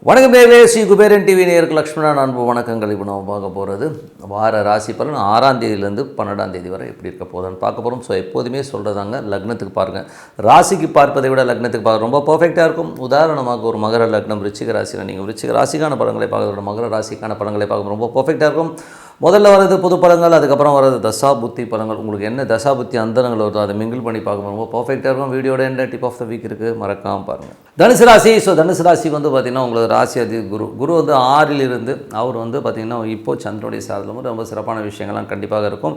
வணக்கம் பேவே, ஸ்ரீ குபேரன் டிவி நேயருக்கு லக்ஷ்மணன் அன்பு வணக்கங்கள். இப்போ நம்ம பார்க்க போகிறது வார ராசி பலன் 6ஆம் தேதியிலேருந்து 12ஆம் தேதி வரை எப்படி இருக்க போகுதுன்னு பார்க்க போகிறோம். ஸோ எப்போதுமே சொல்கிறதாங்க, லக்னத்துக்கு பாருங்கள். ராசிக்கு பார்ப்பதை விட லக்னத்துக்கு பார்க்க ரொம்ப பர்ஃபெக்டாக இருக்கும். உதாரணமாக ஒரு மகர லக்னம் விருச்சிக ராசியில் நீங்கள் விருச்சிக ராசிக்கான பலன்களை பார்க்கறத மகர ராசிக்கான பலன்களை பார்க்க ரொம்ப பர்ஃபெக்டாக இருக்கும். முதல்ல வர்றது பொது பலங்கள், அதுக்கப்புறம் வர்றது தசா புத்தி பலங்கள். உங்களுக்கு என்ன தசா புத்தி அந்தரங்கள் வருதோ அதை மிங்கிள் பண்ணி பார்க்கும்போது ரொம்ப பர்ஃபெக்டாக இருக்கும். வீடியோட என்ன டிப் ஆஃப் த வீக் இருக்குது மறக்காமல் பாருங்கள். தனுசு ராசி. ஸோ தனுசு ராசிக்கு வந்து பார்த்திங்கன்னா உங்களுக்கு ராசி அதிக குரு வந்து 6ல் இருந்து அவர் வந்து பார்த்திங்கன்னா இப்போது சந்திரனுடைய சாதத்தில் வந்து ரொம்ப சிறப்பான விஷயங்கள்லாம் கண்டிப்பாக இருக்கும்.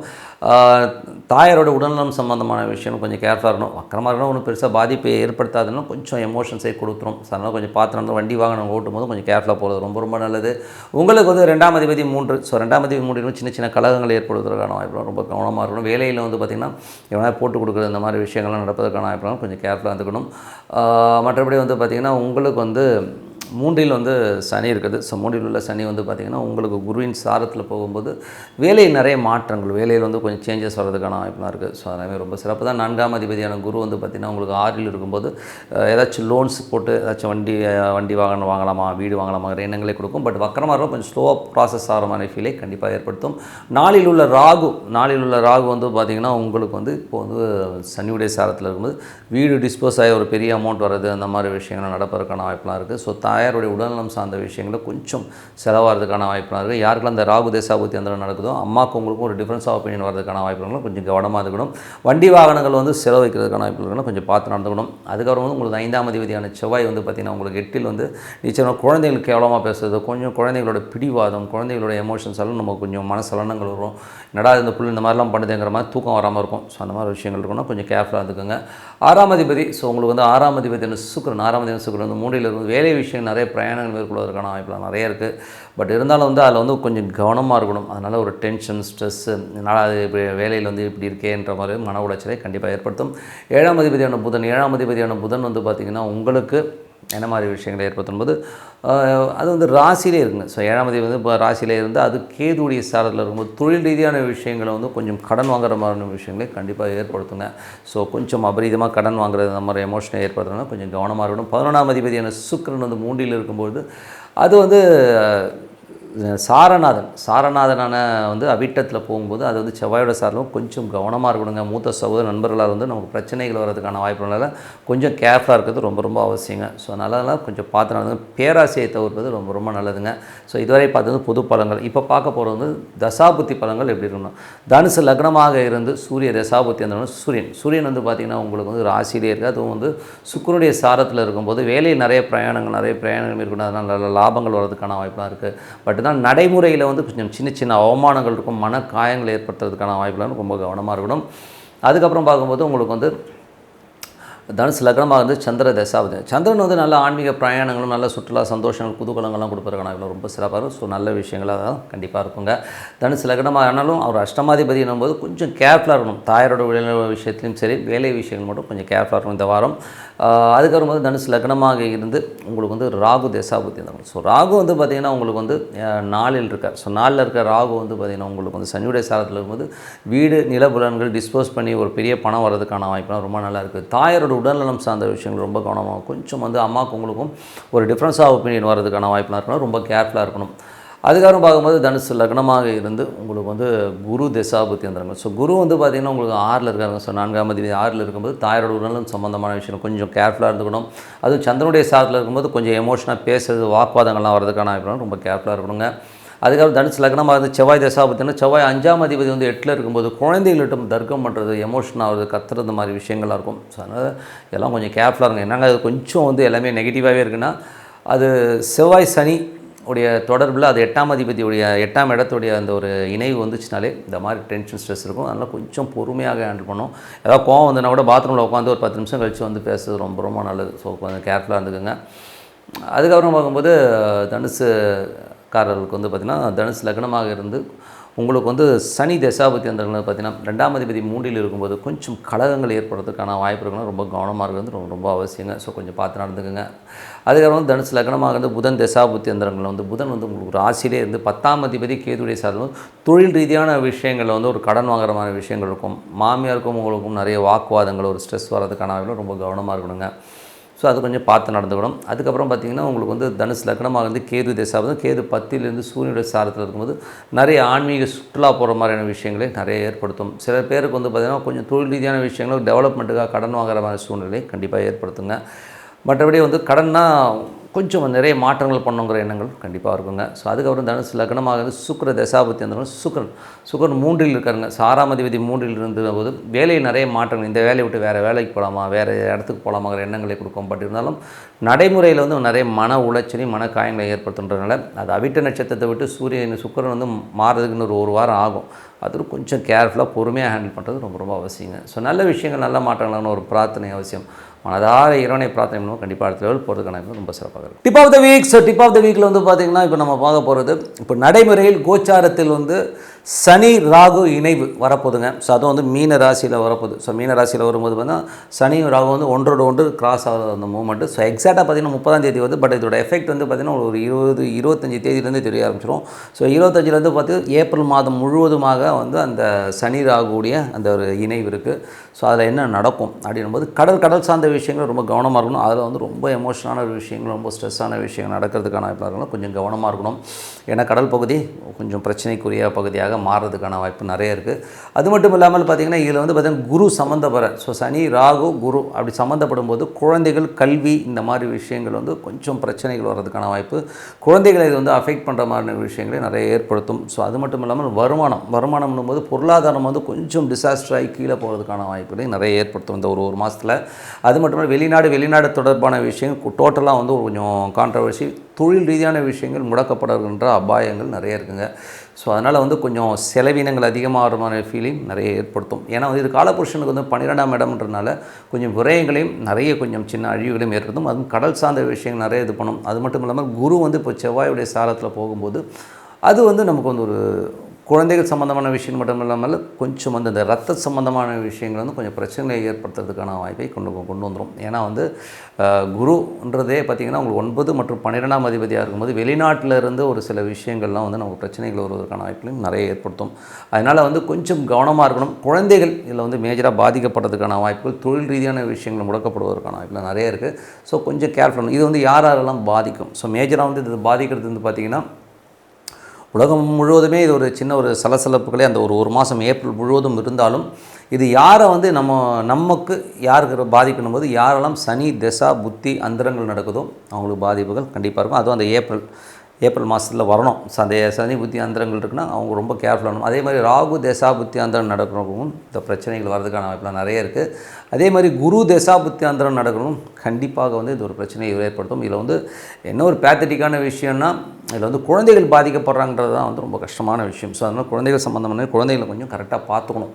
தாயாரோட உடல்நலம் சம்மந்தமான விஷயம் கொஞ்சம் கேர்ஃபுல்லாக இருக்கணும். வக்கரமாக இருக்கணும், ஒன்றும் பெருசாக பாதிப்பை ஏற்படுத்தாதுன்னா கொஞ்சம் எமோஷன்ஸை கொடுத்துரும். ஸோ அதனால் கொஞ்சம் பார்த்து நடந்து வண்டி வாகனம் ஓட்டும் போது கொஞ்சம் கேர்ஃபுல்லாக போகிறது ரொம்ப நல்லது. உங்களுக்கு வந்து 2ஆம் அதிபதி 3. ஸோ 2ஆம் அதிபதி 3 சின்ன கலகங்கள் ஏற்படுவதற்கான வாய்ப்பு ரொம்ப கவனமாக இருக்கணும். வேலையில் வந்து பார்த்திங்கன்னா எவனா போட்டு கொடுக்குறது இந்த மாதிரி விஷயங்கள்லாம் நடப்பதற்கான வாய்ப்பு கொஞ்சம் கேர்ஃபுல்லாக இருந்துக்கணும். மற்றபடி வந்து பார்த்திங்கன்னா உங்களுக்கு வந்து 3ல் வந்து சனி இருக்குது. ஸோ 3ல் உள்ள சனி வந்து பார்த்திங்கன்னா உங்களுக்கு குருவின் சாரத்தில் போகும்போது வேலையில் நிறைய மாற்றங்கள், வேலையில் வந்து கொஞ்சம் சேஞ்சஸ் வர்றதுக்கான வாய்ப்புலாம் இருக்குது. ஸோ அதனால் ரொம்ப சிறப்பு தான். 4ஆம் அதிபதியான குரு வந்து பார்த்திங்கன்னா உங்களுக்கு 6ல் இருக்கும்போது ஏதாச்சும் லோன்ஸ் போட்டு ஏதாச்சும் வண்டி வாகனம் வாங்கலாமா, வீடு வாங்கலாமாங்கிற எண்ணங்களை கொடுக்கும். பட் வக்கரமாக இருக்கும், கொஞ்சம் ஸ்லோவாக ப்ராசஸ் ஆகிற மாதிரி ஃபீலை கண்டிப்பாக ஏற்படுத்தும். 4ல் உள்ள ராகு வந்து பார்த்திங்கன்னா உங்களுக்கு வந்து இப்போ வந்து சனியுடைய சாரத்தில் இருக்கும்போது வீடு டிஸ்போஸ் ஆகி ஒரு பெரிய அமௌண்ட் வர்றது அந்த மாதிரி விஷயங்கள் நடப்பதற்கான வாய்ப்புலாம் இருக்குது. ஸோ தாயாருடைய உடல்நலம் சார்ந்த விஷயங்களை கொஞ்சம் செலவாகிறதுக்கான வாய்ப்புலாம் இருக்குது. யாருக்கெல்லாம் அந்த ராகு தேசாபுத்தி அந்த நடக்குதோ அம்மாவுக்கு உங்களுக்கும் ஒரு டிஃப்ரென்ஸ் ஆஃப் ஒப்பீனியன் வரதுக்கான வாய்ப்புகளும் கொஞ்சம் கவனமாக இருக்கணும். வண்டி வாகனங்கள் வந்து செலவு வைக்கிறதுக்கான வாய்ப்புகளும் கொஞ்சம் பார்த்து நடந்துக்கணும். அதுக்கப்புறம் வந்து உங்களுக்கு 5ஆம் அதிபதியான செவ்வாய் வந்து பார்த்திங்கன்னா உங்களுக்கு 8ல் வந்து நிச்சயமாக குழந்தைகளுக்கு கேவலமாக பேசுறது, கொஞ்சம் குழந்தைகளோட பிடிவாதம், குழந்தைகளோட எமோஷன்ஸ் எல்லாம் நமக்கு கொஞ்சம் மனசலனங்கள் வரும். நடா இந்த புல் இந்த மாதிரிலாம் பண்ணுதுங்கிற மாதிரி தூக்கம் வராமல் இருக்கும். ஸோ அந்த மாதிரி விஷயங்கள் இருக்கணும், கொஞ்சம் கேர்ஃபுல்லாக இருந்துக்கோங்க. 6ஆம் அதிபதி. ஸோ உங்களுக்கு வந்து 6ஆம் அதிபதியான சுக்கிரன் வந்து 3ல் இருந்து வேலை விஷயம் நிறைய பிரயாணங்கள் மேற்கொள்வதற்கான வாய்ப்புலாம் நிறைய இருக்குது. பட் இருந்தாலும் வந்து அதில் வந்து கொஞ்சம் கவனமாக இருக்கணும். அதனால் ஒரு டென்ஷன், ஸ்ட்ரெஸ்ஸு, அது வேலையில் வந்து இப்படி இருக்கேன்ற மாதிரி மன உளைச்சலை கண்டிப்பாக ஏற்படுத்தும். 7ஆம் அதிபதியான புதன் வந்து பார்த்திங்கன்னா உங்களுக்கு என்ன மாதிரி விஷயங்களை ஏற்படுத்தும் போது அது வந்து ராசியிலே இருக்குங்க. ஸோ 7ஆம் அதிபதி வந்து இப்போ ராசியிலே இருந்து அது கேதுடைய சாரத்தில் இருக்கும்போது தொழில் ரீதியான விஷயங்களை வந்து கொஞ்சம் கடன் வாங்குற மாதிரியான விஷயங்களை கண்டிப்பாக ஏற்படுத்துங்க. ஸோ கொஞ்சம் அபரீதமாக கடன் வாங்குறது அந்த மாதிரி எமோஷனை ஏற்படுத்துறதுனா கொஞ்சம் கவனமாக இருக்கணும். 11ஆம் அதிபதியான சுக்கிரன் வந்து 3ல் இருக்கும்போது அது வந்து சாரநாதனான வந்து அவிட்டத்தில் போகும்போது அது வந்து செவ்வாயோட சாரலும் கொஞ்சம் கவனமாக இருக்கணுங்க. மூத்த சகோதர நண்பர்களால் வந்து நமக்கு பிரச்சனைகள் வர்றதுக்கான வாய்ப்புனால கொஞ்சம் கேர்ஃபுல்லாக இருக்கிறது ரொம்ப அவசியங்க. ஸோ அதனால் கொஞ்சம் பார்த்து நடந்து பேராசையை தவிர்ப்பது ரொம்ப நல்லதுங்க. ஸோ இதுவரை பார்த்தது பொது பலன்கள். இப்போ பார்க்க போகிறது வந்து தசாபுத்தி பலன்கள் எப்படி இருக்கணும். தனுசு லக்னமாக இருந்து சூரிய தசாபுத்தி அந்த சூரியன் வந்து பார்த்திங்கன்னா உங்களுக்கு வந்து ராசியிலே இருக்குது. அதுவும் வந்து சுக்கிரனுடைய சாரத்தில் இருக்கும்போது வேலையில் நிறைய பிரயாணங்கள் இருக்கணும். அதனால் நல்ல லாபங்கள் வர்றதுக்கான வாய்ப்புலாம் இருக்குது. பட் தான் நடைமுறையில் வந்து கொஞ்சம் சின்ன அவமானங்கள் இருக்கும், மன காயங்கள் ஏற்படுத்துறதுக்கான வாய்ப்புலாம் ரொம்ப கவனமாக இருக்கணும். அதுக்கப்புறம் பார்க்கும்போது உங்களுக்கு வந்து தனுசு லக்னமாக வந்து சந்திர தசாபதி. சந்திரன் வந்து நல்ல ஆன்மீக பிரயாணங்களும் நல்ல சுற்றுலா சந்தோஷங்கள் குதூகலங்கள்லாம் கொடுப்பதற்கான ரொம்ப சிறப்பாக இருக்கும். ஸோ நல்ல விஷயங்களாக தான் கண்டிப்பாக இருக்குங்க. தனுசு லக்னமாக ஆனாலும் அவர் அஷ்டமாதிபதி என்னும்போது கொஞ்சம் கேர்ஃபுல்லாக இருக்கணும். தாயாரோட விஷயத்துலையும் சரி, வேலை விஷயங்கள் மட்டும் கொஞ்சம் கேர்ஃபுல்லாக இருக்கணும் இந்த வாரம். அதுக்கப்புறம் வந்து தனுசு லக்னமாக இருந்து உங்களுக்கு வந்து ராகு தசாபுத்தி இருந்தாங்க. ஸோ ராகு வந்து பார்த்திங்கன்னா உங்களுக்கு வந்து 4ல் இருக்கார். ஸோ 4ல் இருக்க ராகு வந்து பார்த்திங்கன்னா உங்களுக்கு வந்து சனியுடைய சாரத்தில் இருக்கும்போது வீடு நிலபுலன்கள் டிஸ்போஸ் பண்ணி ஒரு பெரிய பணம் வர்றதுக்கான வாய்ப்புலாம் ரொம்ப நல்லா இருக்குது. தாயாரோட உடல்நலம் சார்ந்த விஷயங்கள் ரொம்ப கவனமாக, கொஞ்சம் வந்து அம்மாவுக்கு உங்களுக்கும் ஒரு டிஃப்ரென்ஸ் ஆஃப் ஒப்பீனியன் வரதுக்கான வாய்ப்புலாம் இருக்கணும். ரொம்ப கேர்ஃபுல்லாக இருக்கணும். அதுக்கப்புறம் பார்க்கும்போது தனுசு லக்னமாக இருந்து உங்களுக்கு வந்து குரு தசாபுத்தி வந்துடுங்க. ஸோ குரு வந்து பார்த்திங்கன்னா உங்களுக்கு 6ல் இருக்காங்க. ஸோ 4ஆம் அதிபதி 6ல் இருக்கும்போது தாயாரோட உடல்நலம் சம்மந்தமான விஷயம் கொஞ்சம் கேர்ஃபுல்லாக இருந்துக்கணும். அதுவும் சந்திரனுடைய சாரத்தில் இருக்கும்போது கொஞ்சம் எமோஷனாக பேசுறது, வாக்குவாதங்கள்லாம் வரதுக்கான வாய்ப்பு ரொம்ப கேர்ஃபுல்லாக இருக்கணுங்க. அதுக்கப்புறம் தனுசு லக்னமாக இருந்து செவ்வாய் தசாபுத்தினா செவ்வாய் 5ஆம் அதிபதி வந்து 8ல் இருக்கும்போது குழந்தைகள்கிட்ட தர்க்கம் பண்ணுறது, எமோஷன் ஆகுது, கத்துறது மாதிரி விஷயங்கள்லாம் இருக்கும். ஸோ அதனால் எல்லாம் கொஞ்சம் கேர்ஃபுல்லாக இருங்க. என்னங்க அது கொஞ்சம் வந்து எல்லாமே நெகட்டிவாகவே இருக்குன்னா அது செவ்வாய் சனி உடைய தொடர்பில் அது 8ஆம் அதிபதியுடைய 8ஆம் இடத்துடைய அந்த ஒரு இணைவு வந்துச்சுனாலே இந்த மாதிரி டென்ஷன் ஸ்ட்ரெஸ் இருக்கும். அதனால் கொஞ்சம் பொறுமையாக ஹேண்டில் பண்ணணும். ஏதாவது கோவம் வந்துன்னா கூட பாத்ரூமில் உட்காந்து ஒரு 10 நிமிஷம் கழித்து வந்து பேசுறது ரொம்ப நல்லது. ஸோ கொஞ்சம் கேர்ஃபுல்லாக இருந்துக்குங்க. அதுக்கப்புறம் பார்க்கும்போது தனுசு காரர்களுக்கு வந்து பார்த்திங்கன்னா தனுசு லக்னமாக இருந்து உங்களுக்கு வந்து சனி தசாபுத்தி அந்தரங்கள் பார்த்திங்கன்னா 2ஆம் அதிபதி 3ல் இருக்கும்போது கொஞ்சம் கலகங்கள் ஏற்படுறதுக்கான வாய்ப்பு இருக்குன்னா ரொம்ப கவனமாக இருக்கிறது ரொம்ப ரொம்ப அவசியங்க. ஸோ கொஞ்சம் பார்த்து நடந்துக்குங்க. அதுக்கப்புறம் தனுசு லக்னமாக வந்து புதன் தசாபுத்தி அந்தரங்கள் வந்து புதன் வந்து உங்களுக்கு ராசியிலே இருந்து 10ஆம் அதிபதி கேதுடைய சாதனம் தொழில் ரீதியான விஷயங்களில் வந்து ஒரு கடன் வாங்குற மாதிரி விஷயங்கள் இருக்கும். மாமியாருக்கும் உங்களுக்கும் நிறைய வாக்குவாதங்கள் ஒரு ஸ்ட்ரெஸ் வரதுக்கான வாய்ப்பு ரொம்ப கவனமாக இருக்கணுங்க. ஸோ அது கொஞ்சம் பார்த்து நடந்துக்கணும். அதுக்கப்புறம் பார்த்திங்கன்னா உங்களுக்கு வந்து தனுசு லக்னமாக வந்து கேது தசாபுத்தி கேது 10லேருந்து சூரியனுடைய சாரத்தில் இருக்கும்போது நிறைய ஆன்மீக சுற்றுலா போகிற மாதிரியான விஷயங்களை நிறைய ஏற்படுத்தும். சில பேருக்கு வந்து பார்த்திங்கன்னா கொஞ்சம் தொழில் ரீதியான விஷயங்களும் டெவலப்மெண்ட்டுக்காக கடன் வாங்குற மாதிரி சூழ்நிலை கண்டிப்பாக ஏற்படுத்துங்க. மற்றபடி வந்து கடன்னா கொஞ்சம் நிறைய மாற்றங்கள் பண்ணுங்கிற எண்ணங்கள் கண்டிப்பாக இருக்குங்க. ஸோ அதுக்கப்புறம் தனுசு லக்னமாக வந்து சுக்கிர தசாபுத்தி அந்த சுக்கிரன் 3ல் இருக்காருங்க. 6ஆம் அதிபதி 3ல் இருந்தபோது வேலையில் நிறைய மாற்றங்கள், இந்த வேலையை விட்டு வேறு வேலைக்கு போகலாமா, வேறு இடத்துக்கு போகலாமாங்கிற எண்ணங்களை கொடுக்கும். பட் இருந்தாலும் நடைமுறையில் வந்து நிறைய மன உளைச்சலையும் மன காயங்களை ஏற்படுத்துன்றதுனால அது அவிட்ட நட்சத்திரத்தை விட்டு சுக்கிரன் வந்து மாறுறதுக்குன்னு ஒரு வாரம் ஆகும். அது கொஞ்சம் கேர்ஃபுல்லாக பொறுமையாக ஹேண்டில் பண்ணுறது ரொம்ப ரொம்ப அவசியங்க. ஸோ நல்ல விஷயங்கள் நல்ல மாற்றங்களான ஒரு பிரார்த்தனை அவசியம். மனதார இறைவனை பிரார்த்தனை பண்ணுவோம். கண்டிப்பாக அடுத்த லெவல் போகிறதுக்கான ரொம்ப சிறப்பாக இருக்கும். Tip of the week. So tip of the வீக்கில் வந்து பார்த்திங்கன்னா இப்போ நம்ம பார்க்க போகிறது இப்போ நடைமுறையில் கோச்சாரத்தில் வந்து சனி ராகு இணைவு வரப்போகுதுங்க. ஸோ அதுவும் வந்து மீன ராசியில் வரப்போகுது. ஸோ மீன ராசியில் வரும்போது பார்த்தீங்கன்னா சனி ராகு வந்து ஒன்றோட ஒன்று கிராஸ் ஆகிற அந்த மூமெண்ட்டு. ஸோ எக்ஸாக்டாக பார்த்திங்கன்னா 30ஆம் தேதி வந்து, பட் இதோட எஃபெக்ட் வந்து பார்த்திங்கன்னா ஒரு 25 தேதியிலேருந்து தெரிய ஆரம்பிச்சிடும். ஸோ 25லேருந்து பார்த்து ஏப்ரல் மாதம் முழுவதுமாக வந்து அந்த சனி ராகுடைய அந்த ஒரு இணைவு இருக்குது. ஸோ அதில் என்ன நடக்கும் அப்படின்னும்போது கடல் சார்ந்த விஷயங்கள் ரொம்ப கவனமாக இருக்கணும். அதில் வந்து ரொம்ப எமோஷனான ஒரு விஷயங்கள், ரொம்ப ஸ்ட்ரெஸ்ஸான விஷயங்கள் நடக்கிறதுக்கான வாய்ப்பு இருக்கணும். கொஞ்சம் கவனமாக இருக்கணும். ஏன்னா கடல் பகுதி கொஞ்சம் பிரச்சனைக்குரிய பகுதியாக மாறுறதுக்கான வாய்ப்பு நிறைய இருக்குது. அது மட்டும் இல்லாமல் பார்த்திங்கன்னா இதில் வந்து பார்த்திங்கன்னா குரு சம்மந்தப்பட, ஸோ சனி ராகு குரு அப்படி சம்மந்தப்படும் போது குழந்தைகள் கல்வி இந்த மாதிரி விஷயங்கள் வந்து கொஞ்சம் பிரச்சனைகள் வர்றதுக்கான வாய்ப்பு, குழந்தைகளை இது வந்து அஃபெக்ட் பண்ணுற மாதிரி விஷயங்களை நிறைய ஏற்படுத்தும். ஸோ அது மட்டும் இல்லாமல் வருமானம்னும் போது பொருளாதாரம் வந்து கொஞ்சம் டிசாஸ்டர் ஆகி கீழே போகிறதுக்கான வாய்ப்புகளை நிறைய ஏற்படுத்தும் இந்த ஒரு மாதத்தில். அது மட்டும் இல்லாமல் வெளிநாடு தொடர்பான விஷயங்கள் டோட்டலாக வந்து கொஞ்சம் கான்ட்ரவர்சி, தொழில் ரீதியான விஷயங்கள் முடக்கப்படுகின்ற அபாயங்கள் நிறைய இருக்குங்க. ஸோ அதனால் வந்து கொஞ்சம் செலவினங்கள் அதிகமாகிற மாதிரி ஃபீலிங் நிறைய ஏற்படுத்தும். ஏன்னா வந்து இது காலபுருஷனுக்கு வந்து 12ஆம் இடம்ன்றனால கொஞ்சம் விரயங்களையும் நிறைய கொஞ்சம் சின்ன அழிவுகளையும் ஏற்படுத்தும். அதுவும் கடல் சார்ந்த விஷயங்கள் நிறைய இது பண்ணும். அது மட்டும் இல்லாமல் குரு வந்து இப்போ செவ்வாயுடைய சாரத்தில் போகும்போது அது வந்து நமக்கு வந்து ஒரு குழந்தைகள் சம்மந்தமான விஷயம் மட்டும் இல்லாமல் கொஞ்சம் வந்து இந்த ரத்த சம்மந்தமான விஷயங்கள் வந்து கொஞ்சம் பிரச்சனைகளை ஏற்படுத்துறதுக்கான வாய்ப்பை கொண்டு வந்துடும். ஏன்னா வந்து குருன்றதே பார்த்திங்கன்னா உங்களுக்கு 9 மற்றும் 12ஆம் அதிபதியாக இருக்கும்போது வெளிநாட்டில் இருந்து ஒரு சில விஷயங்கள்லாம் வந்து நமக்கு பிரச்சனைகள் வருவதற்கான வாய்ப்புகளையும் நிறைய ஏற்படுத்தும். அதனால் வந்து கொஞ்சம் கவனமாக இருக்கணும். குழந்தைகள் இதில் வந்து மேஜராக பாதிக்கப்படுறதுக்கான வாய்ப்புகள், தொழில் ரீதியான விஷயங்கள் முடக்கப்படுவதற்கான வாய்ப்புகள் நிறைய இருக்குது. ஸோ கொஞ்சம் கேர்ஃபுல். இது வந்து யாரெல்லாம் பாதிக்கும்? ஸோ மேஜராக வந்து இது பாதிக்கிறது வந்து பார்த்திங்கன்னா உலகம் முழுவதுமே இது ஒரு சின்ன ஒரு சலசலப்புகளே அந்த ஒரு மாதம் ஏப்ரல் முழுவதும் இருந்தாலும் இது யாரை வந்து நமக்கு யாருக்கு பாதிக்கணும் போது யாரெல்லாம் சனி தசா புத்தி அந்தரங்கள் நடக்குதோ அவங்களுக்கு பாதிப்புகள் கண்டிப்பாக இருக்கும். அதுவும் அந்த ஏப்ரல் மாதத்தில் வரணும். அந்த சனி புத்தி அந்தரங்கள் இருக்குன்னா அவங்க ரொம்ப கேர்ஃபுல்லாக இருக்கணும். அதே மாதிரி ராகு தசா புத்தி அந்தரம் நடக்கிறவங்களும் இந்த பிரச்சனைகள் வர்றதுக்கான வாய்ப்புலாம் நிறைய இருக்குது. அதே மாதிரி குரு தசா புத்தி அந்தரம் நடக்கணும் கண்டிப்பாக வந்து இது ஒரு பிரச்சனையை ஏற்படுத்தும். இதில் வந்து என்ன ஒரு பேத்தட்டிக்கான விஷயம்னா இதில் வந்து குழந்தைகள் பாதிக்கப்படுறாங்கிறது தான் வந்து ரொம்ப கஷ்டமான விஷயம். ஸோ அதனால் குழந்தைகள் சம்மந்தமான குழந்தைகளை கொஞ்சம் கரெக்டாக பார்த்துக்கணும்.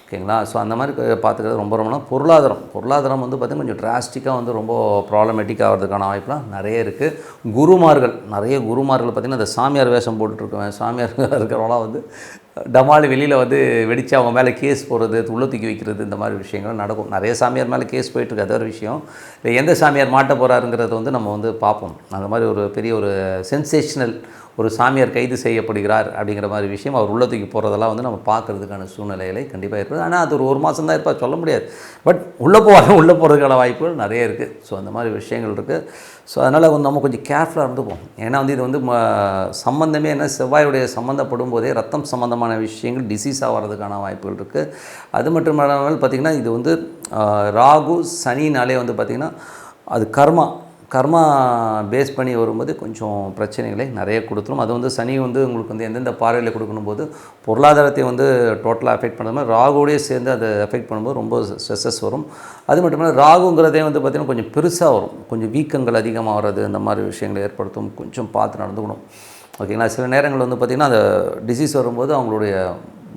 ஓகேங்களா? ஸோ அந்த மாதிரி பார்த்துக்கிறது ரொம்ப பொருளாதாரம் வந்து பார்த்திங்கன்னா கொஞ்சம் டிராஸ்டிக்காக வந்து ரொம்ப ப்ராப்ளமேட்டிக் ஆகிறதுக்கான வாய்ப்புலாம் நிறைய இருக்குது. நிறைய குருமார்கள் பார்த்திங்கன்னா அந்த சாமியார் வேஷம் போட்டுட்ருக்கேன், சாமியார் இருக்கிறவங்களாம் வந்து டமால் வெளியில் வந்து வெடித்து அவங்க மேலே கேஸ் போடுறது, உள்ள தூக்கி வைக்கிறது, இந்த மாதிரி விஷயங்கள் நடக்கும். நிறைய சாமியார் மேலே கேஸ் போயிட்டுருக்கு. அது ஒரு விஷயம். இல்லை எந்த சாமியார் மாட்ட போகிறாருங்கிறத வந்து நம்ம வந்து பார்ப்போம். அந்த மாதிரி ஒரு பெரிய ஒரு சென்சேஷனல் ஒரு சாமியார் கைது செய்யப்படுகிறார் அப்படிங்கிற மாதிரி விஷயம் அவர் உள்ள தூக்கி போகிறதெல்லாம் வந்து நம்ம பார்க்குறதுக்கான சூழ்நிலைகளை கண்டிப்பாக ஏற்படுது. ஆனால் அது ஒரு மாதம் தான் இருப்பார், சொல்ல முடியாது. பட் உள்ளே போகிறதுக்கான வாய்ப்புகள் நிறைய இருக்குது. ஸோ அந்த மாதிரி விஷயங்கள் இருக்குது. ஸோ அதனால் வந்து நம்ம கொஞ்சம் கேர்ஃபுல்லாக இருந்துப்போம். ஏன்னா வந்து இது வந்து சம்மந்தமே என்ன செவ்வாயுடைய சம்மந்தப்படும் போதே ரத்தம் சம்மந்தமான விஷயங்கள் டிசீஸாக வர்றதுக்கான வாய்ப்புகள் இருக்குது. அது மட்டும் இல்லாமல் பார்த்திங்கன்னா இது வந்து ராகு சனினாலே வந்து பார்த்திங்கன்னா அது கர்மா பேஸ் பண்ணி வரும்போது கொஞ்சம் பிரச்சனைகளை நிறைய கொடுத்துரும். அது வந்து சனி வந்து உங்களுக்கு வந்து எந்தெந்த பார்வையில் கொடுக்கணும் போது பொருளாதாரத்தை வந்து டோட்டலாக அஃபெக்ட் பண்ணுற மாதிரி ராகுவோடய சேர்ந்து அதை அஃபெக்ட் பண்ணும்போது ரொம்ப ஸ்ட்ரெஸ்ஸஸ் வரும். அது மட்டும் இல்லாமல் ராகுங்கிறதே வந்து பார்த்திங்கன்னா கொஞ்சம் பெருசாக வரும், கொஞ்சம் வீக்கங்கள் அதிகமாக வர்றது, இந்த மாதிரி விஷயங்களை ஏற்படுத்தும். கொஞ்சம் பார்த்து நடந்துக்கணும். ஓகேங்களா? சில நேரங்கள் வந்து பார்த்திங்கன்னா அந்த டிசீஸ் வரும்போது அவங்களுடைய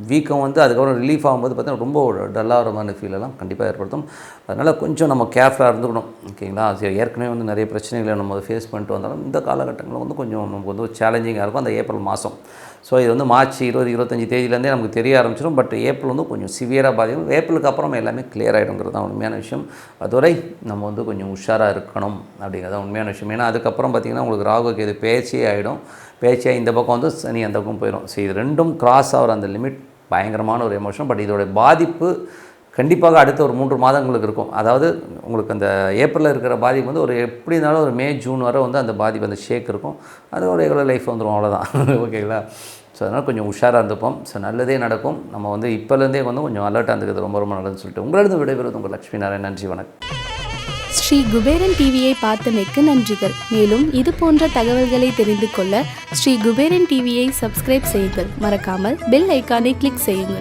வீக்கம் வந்து அதுக்கப்புறம் ரிலீஃப் ஆகும்போது பார்த்திங்கன்னா ரொம்ப டல்லாகிற மாதிரி ஃபீலெல்லாம் கண்டிப்பாக ஏற்படுத்தும். அதனால் கொஞ்சம் நம்ம கேர்ஃபுல்லாக இருந்துக்கணும். ஓகேங்களா? ஏற்கனவே வந்து நிறைய பிரச்சனைகளை நம்ம ஃபேஸ் பண்ணிட்டு வந்தாலும் இந்த காலகட்டங்களில் வந்து கொஞ்சம் நமக்கு வந்து சேலஞ்சிங்காக இருக்கும் அந்த ஏப்ரல் மாதம். ஸோ இது வந்து மார்ச் 20-25 தேதியிலேருந்தே நமக்கு தெரிய ஆரம்பிச்சிடும். பட் ஏப்ரல் வந்து கொஞ்சம் சிவியராக பாதிக்கும். ஏப்ரலுக்கு அப்புறம் எல்லாமே கிளியர் ஆகிடுங்கிறது தான் உண்மையான விஷயம். அதுவரை நம்ம வந்து கொஞ்சம் உஷாராக இருக்கணும் அப்படிங்கிறது தான் உண்மையான விஷயம். ஏன்னா அதுக்கப்புறம் பார்த்திங்கன்னா உங்களுக்கு ராகு கேது பேச்சே ஆகிடும். பேச்சியாக இந்த பக்கம் வந்து சனி அந்த பக்கம் போயிடும். ஸோ இது ரெண்டும் கிராஸ் ஆகிற அந்த லிமிட் பயங்கரமான ஒரு எமோஷன். பட் இதோடைய பாதிப்பு கண்டிப்பாக அடுத்த ஒரு 3 மாதங்களுக்கு இருக்கும். அதாவது உங்களுக்கு அந்த ஏப்ரலில் இருக்கிற பாதிப்பு வந்து ஒரு எப்படி இருந்தாலும் ஒரு மே ஜூன் வரை வந்து அந்த பாதிப்பு அந்த ஷேக் இருக்கும். அது ஒரு ரெகுலர் லைஃப் வந்துடும், அவ்வளோதான். ஓகேங்களா? ஸோ அதனால் கொஞ்சம் உஷாராக இருந்துப்போம். ஸோ நல்லதே நடக்கும். நம்ம வந்து இப்போலேருந்தே வந்து கொஞ்சம் அலர்ட்டாக இருந்துக்கிறது ரொம்ப ரொம்ப நல்லதுன்னு சொல்லிட்டு உங்களிடம் விடைபெறுவது உங்கள் லட்சுமி நாராயணன். நன்றி, வணக்கம். ஸ்ரீ குபேரன் டிவியை பார்த்தமைக்கு நன்றிகள். மேலும் இது போன்ற தகவல்களை தெரிந்து கொள்ள ஸ்ரீ குபேரன் டிவியை சப்ஸ்கிரைப் செய்யுங்கள். மறக்காமல் பெல் ஐக்கானை கிளிக் செய்யுங்கள்.